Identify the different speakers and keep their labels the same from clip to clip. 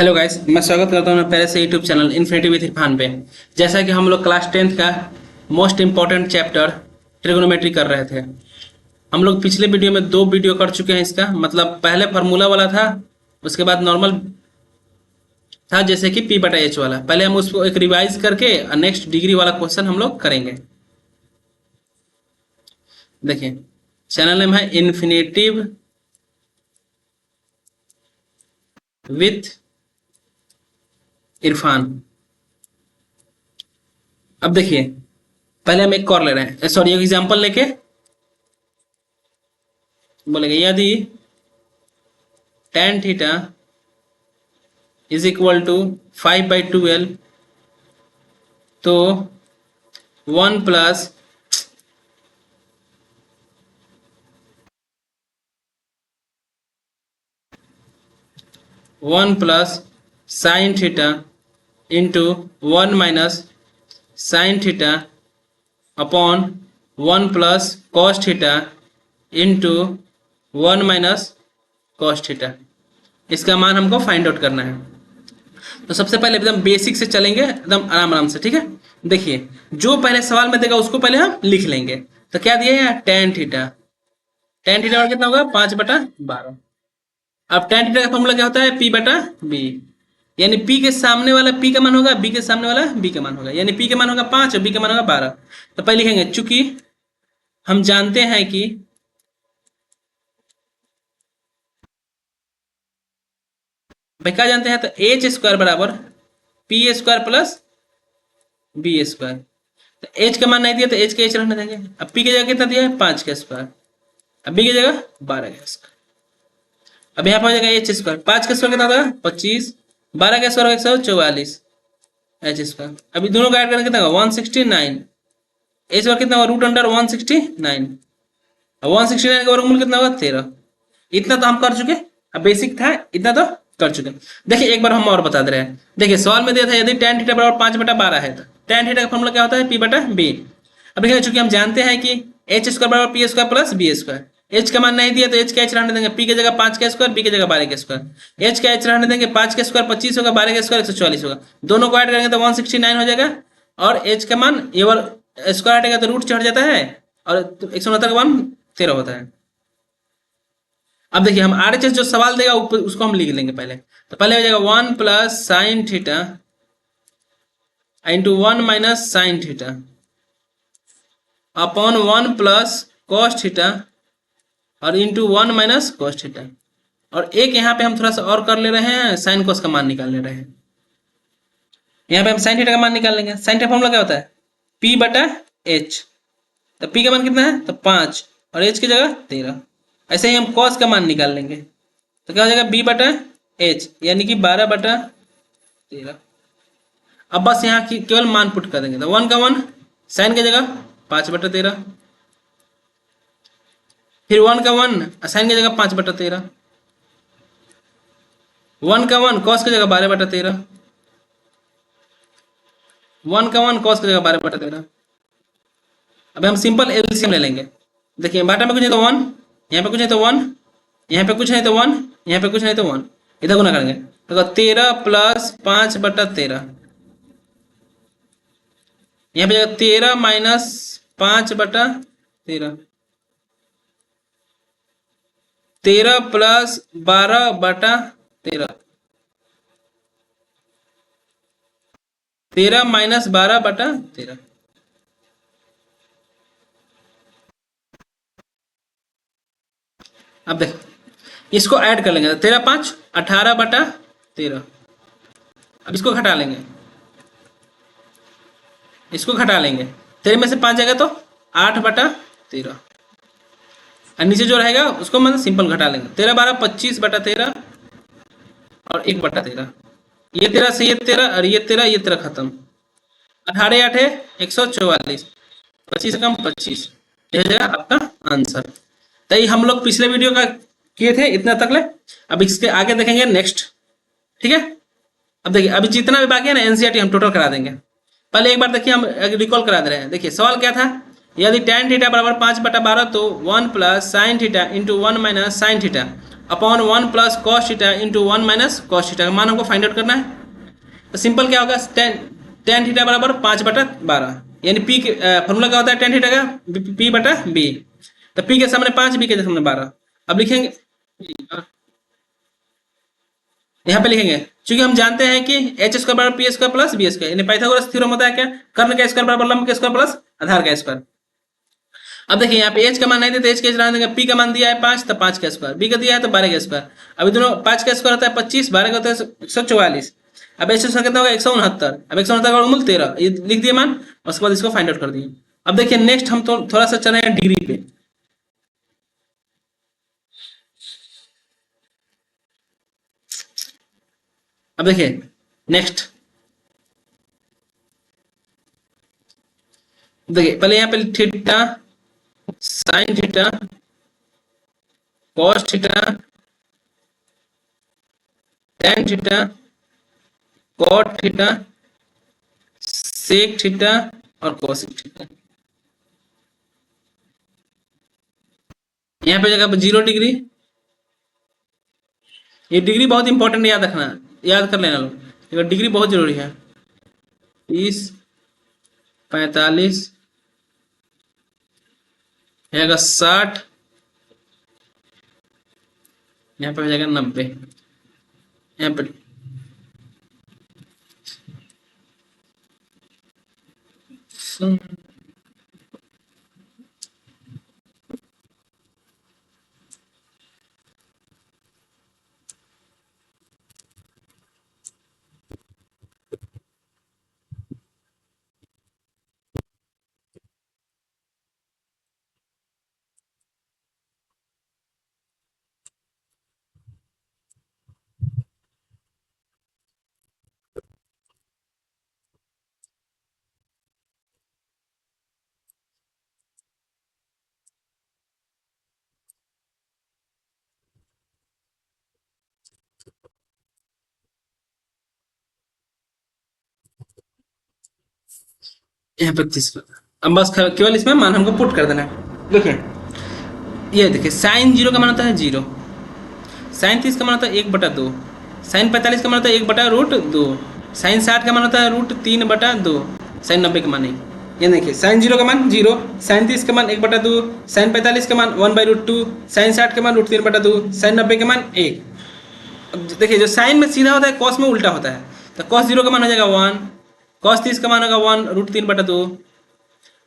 Speaker 1: Hello guys, मैं स्वागत करता हूँ पहले से YouTube channel infinity with Irfan पे। जैसा कि हम लोग क्लास 10th का मोस्ट इम्पॉर्टेंट चैप्टर ट्रिगोनोमेट्री कर रहे थे। हम लोग पिछले वीडियो में 2 वीडियो कर चुके हैं। इसका मतलब पहले फार्मूला वाला था, उसके बाद नॉर्मल था जैसे कि पी बटा एच वाला। पहले हम उसको एक रिवाइज करके नेक्स्ट डिग्री वाला क्वेश्चन हम लोग करेंगे। देखिए, चैनल नेम है इन्फिनेटिव विथ इरफान। अब देखिए, पहले हम एक और ले रहे हैं, सॉरी, एक एग्जांपल लेके बोलेंगे यदि tan theta is equal to 5/12 तो 1 plus sine theta into 1 minus sine theta upon 1 plus cos theta into 1 minus cos theta. इसका मान हमको फाइंड आउट करना है। तो सबसे पहले एकदम बेसिक से चलेंगे, एकदम आराम आराम से, ठीक है। देखिए, जो पहले सवाल में देगा उसको पहले हम लिख लेंगे। तो क्या दिया है, tan थीटा। tan थीटा कितना होगा, 5/12। अब tan थीटा का फॉर्मूला क्या होता है, p बटा b। यानी p के सामने वाला p का मान होगा, b के सामने वाला b का मान होगा। यानी p का मान होगा 5 और b का मान होगा 12। तो पहले लिखेंगे, चूंकि हम जानते हैं कि भाई क्या जानते हैं, तो एच स्क्वायर बराबर P square plus B square. तो एच का मान नहीं दिया तो एच का एच रहने देंगे। अब पी की जगह कितना दिया है, 5 का स्क्वायर। अब बी की जगह 12 का स्क्वायर। अब यहाँ पर हो जाएगा एच स्क्वायर, 5 का स्क्वायर कितना होगा 25, 12 का स्क्वायर 144 एच स्क्वायर। अभी दोनों का ऐड करके कितना होगा 169। एच स्क्वायर कितना होगा √169। अब 169 का वर्गमूल कितना होगा 13। इतना तो हम कर चुके। अब बेसिक था, इतना तो कर चुके। देखिए एक बार हम और बता दे रहे हैं। देखिए सवाल में दिया था यदि tan थीटा बराबर 5/12 है तो tan थीटा का फॉर्मूला क्या होता है, p बटा b। अब देखिए, चूंकि हम जानते हैं कि एच स्क्वायर बराबर P square plus B square. H का मान नहीं दिया तो एच का एच रहने देंगे, पी की जगह 5 का स्क्वायर, बी की जगह 12 का स्क्वायर। एच का एच रहने देंगे, 5 का स्क्वायर 25 होगा, 12 का स्क्वायर 144 होगा। दोनों को ऐड करेंगे तो 169 हो जाएगा। और एच का मान ये स्क्वायर हटेगा तो रूट चढ़ जाता है, और 169 का मान 13 होता है। अब देखिए, हम आरएचएस जो सवाल देगा उसको हम लिख लेंगे पहले। तो पहले हो जाएगा 1 plus sine theta into 1 minus sine theta upon 1 plus cos theta और इंटू 1 माइनस कॉस थीटा। और एक यहाँ पे हम थोड़ा सा और कर ले रहे हैं, साइन कॉस का मान निकाल ले रहे हैं। यहाँ पे हम साइन थीटा का मान निकाल लेंगे। साइन थीटा फॉर्मूला क्या होता है, p बटा h। तो p का मान कितना है, तो 5 और h की जगह 13। ऐसे ही हम कॉस का मान निकाल लेंगे। तो क्या हो जाएगा b बटा h, यानी कि 12/13। अब बस यहाँ की केवल मान पुट कर देंगे। तो 1 का 1 साइन की जगह 5/13, फिर 1 का 1 साइन की जगह 5/13, 1 का 1 कॉस की जगह 12/13, 1 का 1 कॉस की जगह 12/13। अब हम सिंपल एलसीएम ले लेंगे। देखिए, बाटा में कुछ नहीं तो 1, यहाँ पे कुछ नहीं तो 1, यहाँ पे कुछ नहीं तो 1, यहाँ पे कुछ नहीं तो 1, इधर गुना करेंगे तो 13 प्लस 5/13। यहाँ पे 13 माइनस 5/13, 13 प्लस 12/13, 13 माइनस 12/13। अब देख, इसको ऐड कर लेंगे। 13 5 18/13। अब इसको घटा लेंगे, इसको घटा लेंगे। 13 में से 5 जाएगा तो 8/13, और नीचे जो रहेगा उसको मतलब सिंपल घटा लेंगे। 13 12 25/13 और 1/13। ये 13 से ये 13 और ये 13, ये 13 खत्म। 18 8 144, 25 से कम 25, यह हो जाएगा आपका आंसर। तो ये हम लोग पिछले वीडियो का किए थे इतना तक ले। अब इसके आगे देखेंगे नेक्स्ट, ठीक है। अब देखिए, अभी जितना भी बाकी है ना एनसीईआरटी हम टोटल करा देंगे। पहले एक बार देखिए, हम रिकॉल करा दे रहे हैं। देखिए सवाल क्या था, यदि tan थीटा बराबर 5/12 तो 1 plus sine theta into 1 minus sine theta upon 1 plus cos theta into 1 minus cos theta का मान हमको फाइंड आउट करना है। तो सिंपल क्या होगा, टेन थीटा बराबर 5/12, यानी पी के फॉर्मूला क्या होता है टेन थीटा का, P/B। तो पी के सामने 5, बी के सामने 12। अब लिखेंगे, यहाँ पे लिखेंगे, क्योंकि हम जानते हैं कि एच स्क्वायर बराबर P square plus B square, यानी पाइथागोरस थ्योरम होता है क्या, कर्ण का स्क्वायर बराबर लंब का स्क्वायर प्लस आधार का स्क्वायर। अब देखिए यहाँ पे एच का मान नहीं देते, एच का रहने देंगे, पी का मान दिया है 5 तो 5 का स्क्वायर, बी का दिया है तो 12 का स्क्वायर। अभी दोनों 5 का स्क्वायर होता है 25, 12 का होता है 144। अब एच स्क्वायर कितना होगा 169। अब 169 का वर्गमूल 13, ये लिख दिए मान, उसके बाद इसको फाइंड आउट कर दिए। अब देखिए नेक्स्ट हम तो थोड़ा सा चले हैं डिग्री पे। अब देखिए नेक्स्ट, देखिए पहले यहाँ पे theta sine theta cos theta tan theta cot theta sec theta और कोसेक थीटा। यहाँ पे जगह 0 डिग्री, ये डिग्री बहुत इंपॉर्टेंट, याद रखना, याद कर लेना लोग, ये डिग्री बहुत जरूरी है। 30, 45, 60, यहाँ पे हो जाएगा 90, यहाँ पे यहाँ पे 30। अब बस केवल इसमें मान हमको पुट कर देना है। देखिए ये देखिए साइन 0 का मान होता है 0, साइन 30 का मान होता है 1/2, साइन 45 का मान होता है 1/√2, साइन 60 का मान होता है √3/2, साइन 90 का मान नहीं। ये देखिए साइन 0 का मान 0, साइन 30 का मान 1/2, साइन 45 का मान 1/√2, साइन 60 का मान √3/2, साइन 90 का मान 1। अब देखिए जो साइन में सीधा होता है कॉस में उल्टा होता है, तो कॉस 0 का मान हो जाएगा 1, कॉस 30 का मान होगा 1 √3/2,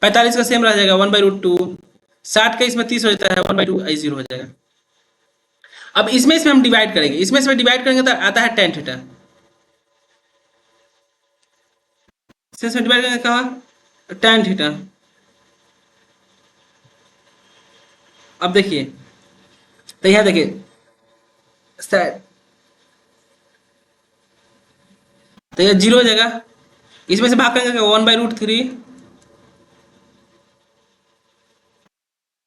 Speaker 1: 45 का सेम रह जाएगा 1/√2, 60 का इसमें 30 हो जाता है 1/2, 0 हो जाएगा। अब इसमें हम डिवाइड करेंगे, इसमें डिवाइड करेंगे तो आता है टेन थीटा, इसमें डिवाइड करेंगे क्या, टेन थीटा। अब देखिए तो यहां देखिए तो यह 0 हो जाएगा, इसमें से भाग करेंगे 1/√3,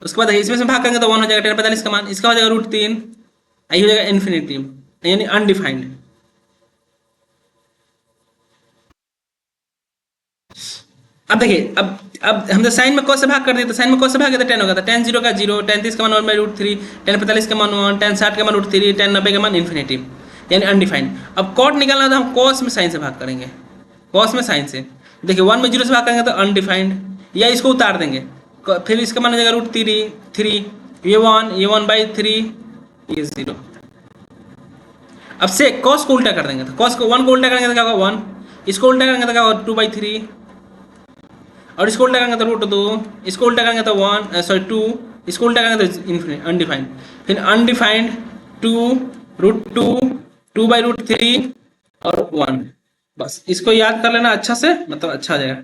Speaker 1: उसके बाद इसमें से भाग करेंगे तो 1 हो जाएगा 10/45 का मान, इसका हो जाएगा √3, आई हो जाएगा इन्फिनिटी यानी अनडिफाइंड। अब देखिए अब हम तो साइन में कॉस से भाग कर दिए, तो साइन में कॉस से भाग तो 10 होगा, तो टेन 0 का 0, टेन 30 का मान 1/√3, टेन 45 का मान 1, टेन 60 का मान √3, टेन 90 का मान इन्फिनिटी यानी अनडिफाइंड। अब कॉट निकालना तो हम कॉस में साइन से भाग करेंगे, कॉस में साइन से। देखिए 1 में 0 से भाग करेंगे तो अनडिफाइंड, या इसको उतार देंगे, फिर इसका मान हो जाएगा √3, ये 1/3, ये 0। अब से कॉस को उल्टा कर देंगे, तो कॉस को 1 को उल्टा करेंगे तो क्या होगा 1, इसको उल्टा करेंगे तो क्या होगा 2/3, और इसको उल्टा करेंगे तो √2, इसको उल्टा करेंगे तो 2, इसको उल्टा करेंगे तो इन्फिनिट अनडिफाइंड, फिर अनडिफाइंड 2 √2, 2/√3 और 1। बस इसको याद कर लेना अच्छा से, मतलब अच्छा आ जाएगा।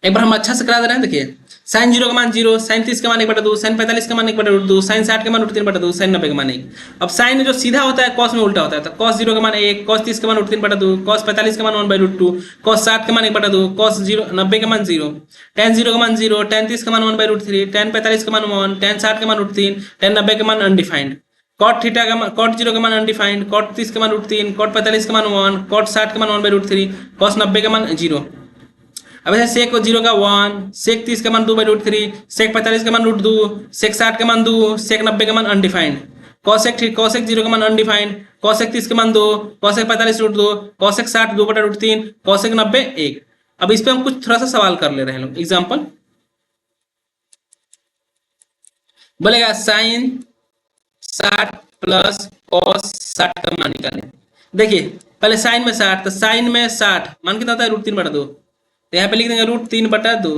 Speaker 1: एक बार हम अच्छा से करा दे रहे हैं, देखिए साइन 0 का मान 0, साइन 30 का मान 1/2, साइन 45 का मान 1/2, साइन 60 का मान √3/2, साइन 90 का मान 1। अब साइन जो सीधा होता है कॉस में उल्टा होता है, तो कॉस 0 का मान 1, कॉस 30 का मान √3/2, कॉस 45 का मान 1/2, कॉस 60 का मान 1/2, कॉस 90 का मान 0, टेन 0 का मान 0, टेन 30 का मान 1/√3, टेन 45 का मान 1, टेन 60 का मान √3, टेन 90 का मान अनडिफाइंड, कॉट थीटा का कॉट 0 का मान अनडिफाइंड, कॉट 30 का मान √3, कॉट 45 का मान 1, कॉट 60 का मान 1/√3, कॉस 90 का मान 0। अब ऐसे सेक 0 का 1, सेक 30 का मान 2/√3, सेक 45 का मान √2, सेक 60 का मान 2, सेक 90 का मान अनडिफाइंड। कॉसेक ठीक, कॉसेक 0 का मान अनडिफाइंड, कॉसेक 30 के मान 2, कॉसेक 45 रूट 2, कॉसेक 60 2 बटा रूट 3, कॉसेक 90 1। अब इस पे हम कुछ थोड़ा सा सवाल कर ले रहे हैं लोग। एग्जाम्पल बोलेगा साइन 60 प्लस कॉस 60 का मान निकालें। देखिए पहले साइन में 60, तो साइन में 60 मान कितना होता है रूट 3 बटा 2, तो यहाँ पे लिख देंगे रूट 3 बटा 2।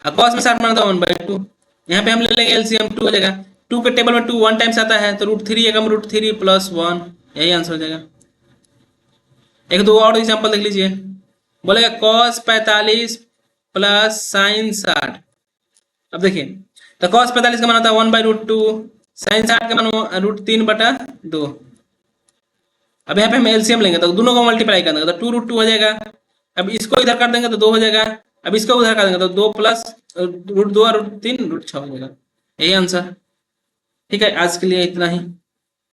Speaker 1: और कॉस में 60 मान होता है 1/2, यहाँ पे हम ले लेंगे एलसीएम 2 हो जाएगा। 2 के टेबल में 2 1 टाइम्स आता है, तो रूट 3 एकम रूट 3 प्लस 1, यही आंसर हो जाएगा। एक दो और एग्जाम्पल देख लीजिए। बोलेगा कॉस 45 प्लस साइन 60। अब देखिए तो कॉस 45 का मान आता है 1/√2, साइन 60 का मान रूट 3 बटा 2। अब यहाँ पे हम एलसीएम लेंगे तो दोनों को मल्टीप्लाई कर देंगे तो 2√2 हो जाएगा। अब इसको इधर कर देंगे तो 2 हो जाएगा। अब इसको उधर कर देंगे तो 2 प्लस रूट 2 और रूट 3 रूट 6 हो जाएगा। यही आंसर। ठीक है, आज के लिए इतना ही।